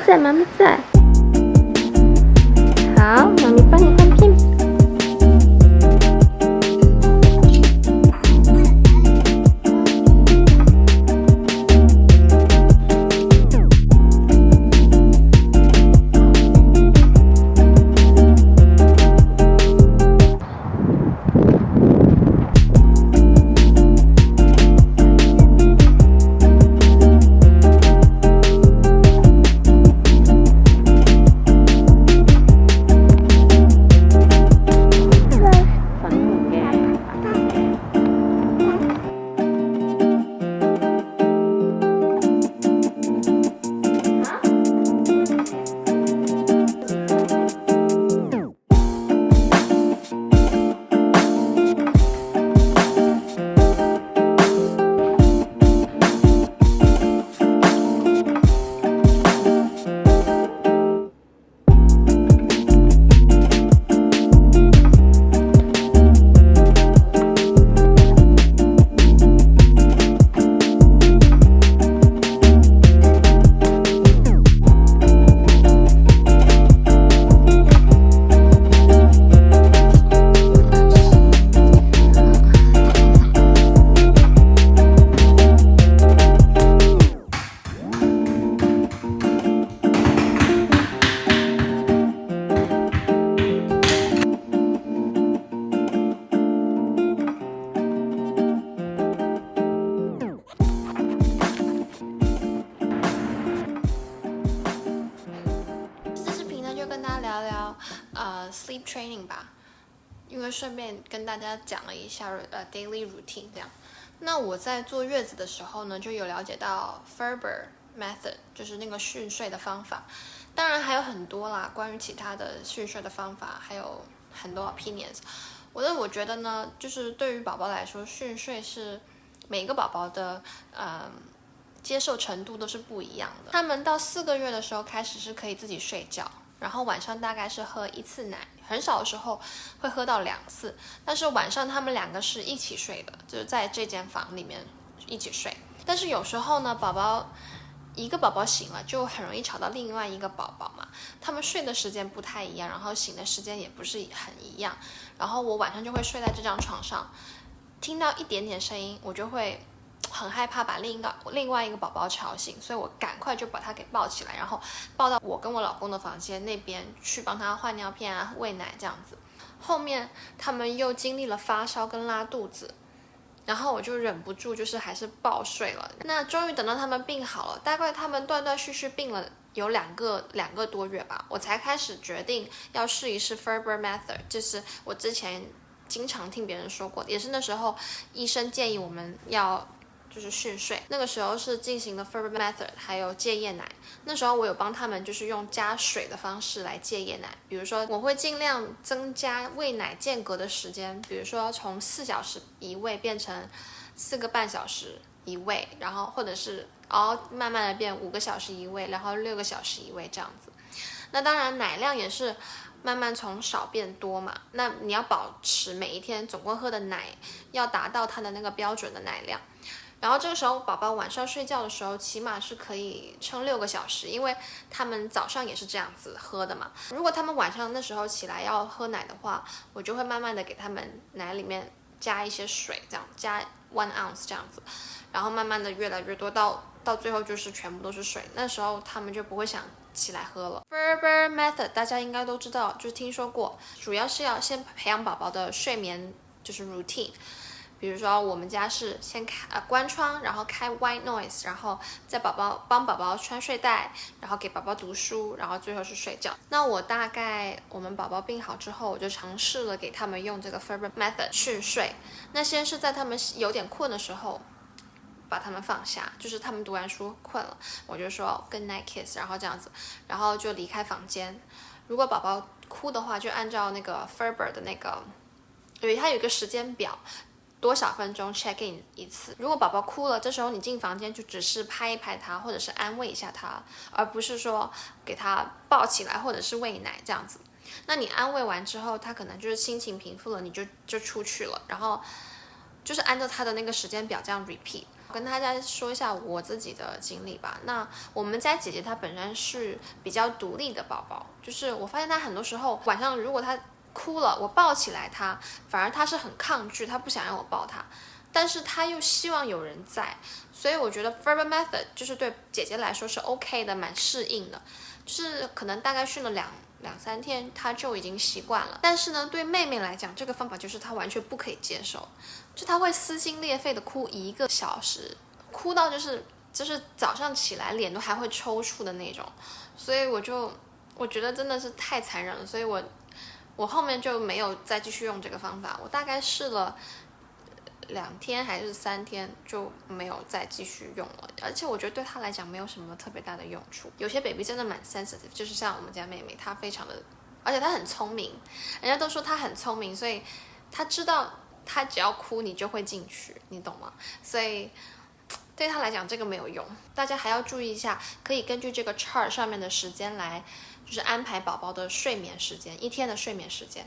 在，妈咪在。好，妈咪帮你换片。sleep training 吧，因为顺便跟大家讲了一下daily routine 这样。那我在坐月子的时候呢，就有了解到 Ferber method， 就是那个训睡的方法。当然还有很多啦，关于其他的训睡的方法，还有很多 opinions。我觉得呢，就是对于宝宝来说，训睡是每个宝宝的接受程度都是不一样的。他们到4个月的时候开始是可以自己睡觉，然后晚上大概是喝1次奶，很少的时候会喝到2次，但是晚上他们2个是一起睡的，就是在这间房里面一起睡。但是有时候呢，一个宝宝醒了就很容易吵到另外一个宝宝嘛，他们睡的时间不太一样，然后醒的时间也不是很一样，然后我晚上就会睡在这张床上，听到一点点声音我就会很害怕把另外一个宝宝吵醒，所以我赶快就把他给抱起来，然后抱到我跟我老公的房间那边去帮他换尿片啊、喂奶这样子。后面他们又经历了发烧跟拉肚子，然后我就忍不住就是还是抱睡了。那终于等到他们病好了，大概他们断断续续病了有两个多月吧，我才开始决定要试一试 Ferber method， 就是我之前经常听别人说过的，也是那时候医生建议我们要就是训睡，那个时候是进行的 Ferber method， 还有戒夜奶。那时候我有帮他们就是用加水的方式来戒夜奶，比如说我会尽量增加喂奶间隔的时间，比如说从4小时一喂变成4个半小时一喂，然后或者是慢慢的变5个小时一喂，然后6个小时一喂这样子。那当然奶量也是慢慢从少变多嘛，那你要保持每一天总共喝的奶要达到它的那个标准的奶量。然后这个时候宝宝晚上睡觉的时候起码是可以撑6个小时，因为他们早上也是这样子喝的嘛。如果他们晚上那时候起来要喝奶的话，我就会慢慢的给他们奶里面加一些水，这样加1 ounce 这样子，然后慢慢的越来越多，到最后就是全部都是水，那时候他们就不会想起来喝了。Ferber method 大家应该都知道，就是听说过，主要是要先培养宝宝的睡眠就是 routine。比如说我们家是先关窗，然后开 white noise， 然后再帮宝宝穿睡袋，然后给宝宝读书，然后最后是睡觉。那我们宝宝病好之后，我就尝试了给他们用这个 Ferber method 训睡。那先是在他们有点困的时候把他们放下，就是他们读完书困了，我就说 good night kiss， 然后这样子，然后就离开房间。如果宝宝哭的话，就按照那个 Ferber 的那个，对，它有一个时间表，多少分钟 check in 一次。如果宝宝哭了，这时候你进房间就只是拍一拍他，或者是安慰一下他，而不是说给他抱起来或者是喂奶这样子。那你安慰完之后，他可能就是心情平复了，你就出去了，然后就是按照他的那个时间表这样 repeat。跟大家说一下我自己的经历吧。那我们家姐姐她本身是比较独立的宝宝，就是我发现她很多时候晚上如果她哭了，我抱起来她，反而她是很抗拒，她不想让我抱她，但是她又希望有人在，所以我觉得 Ferber Method 就是对姐姐来说是 OK 的，蛮适应的，就是可能大概训了两三天，她就已经习惯了。但是呢，对妹妹来讲，这个方法就是她完全不可以接受，就她会撕心裂肺的哭1个小时，哭到就是早上起来脸都还会抽搐的那种。所以我觉得真的是太残忍了，所以我后面就没有再继续用这个方法。我大概试了2天还是3天就没有再继续用了，而且我觉得对他来讲没有什么特别大的用处。有些 baby 真的蛮 sensitive， 就是像我们家妹妹，她非常的，而且她很聪明，人家都说她很聪明，所以她知道她只要哭你就会进去，你懂吗？所以对她来讲这个没有用。大家还要注意一下，可以根据这个 chart 上面的时间来就是安排宝宝的睡眠时间，1天的睡眠时间。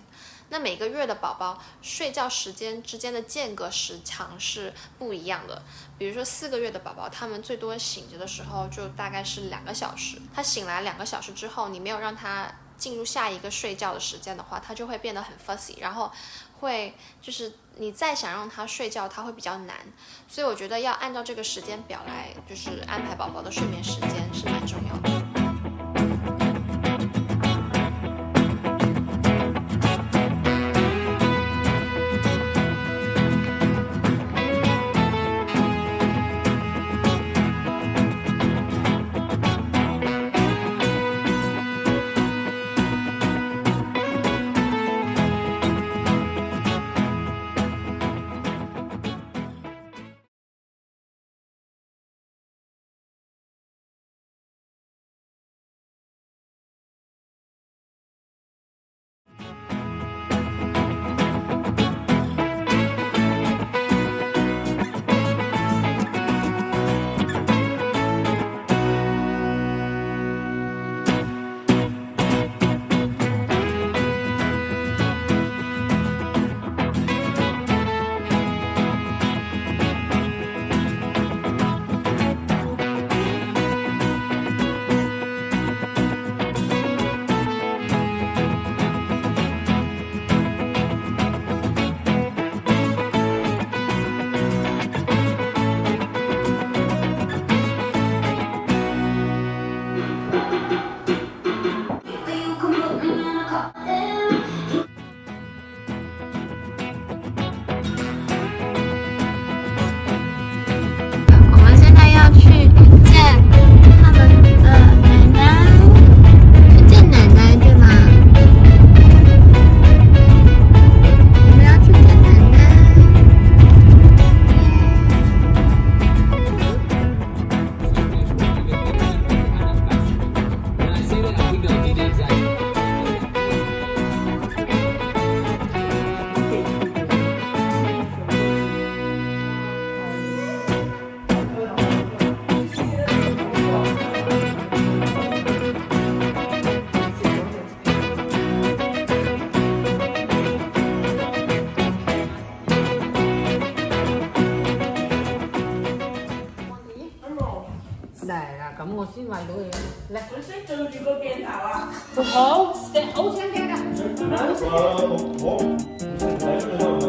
那每个月的宝宝睡觉时间之间的间隔时长是不一样的。比如说4个月的宝宝，他们最多醒着的时候就大概是2个小时。他醒来2个小时之后，你没有让他进入下一个睡觉的时间的话，他就会变得很 fussy， 然后会就是你再想让他睡觉，他会比较难。所以我觉得要按照这个时间表来，就是安排宝宝的睡眠时间是蛮重要的。Này là cảm ơn xin mày đối lên. Tôi sẽ trừ đi cô tiền thảo à? Hổ, sẽ hổ sáng ra. Hãy subscribe cho kênh Ghiền Mì Gõ để không bỏ lỡ những video hấp dẫn.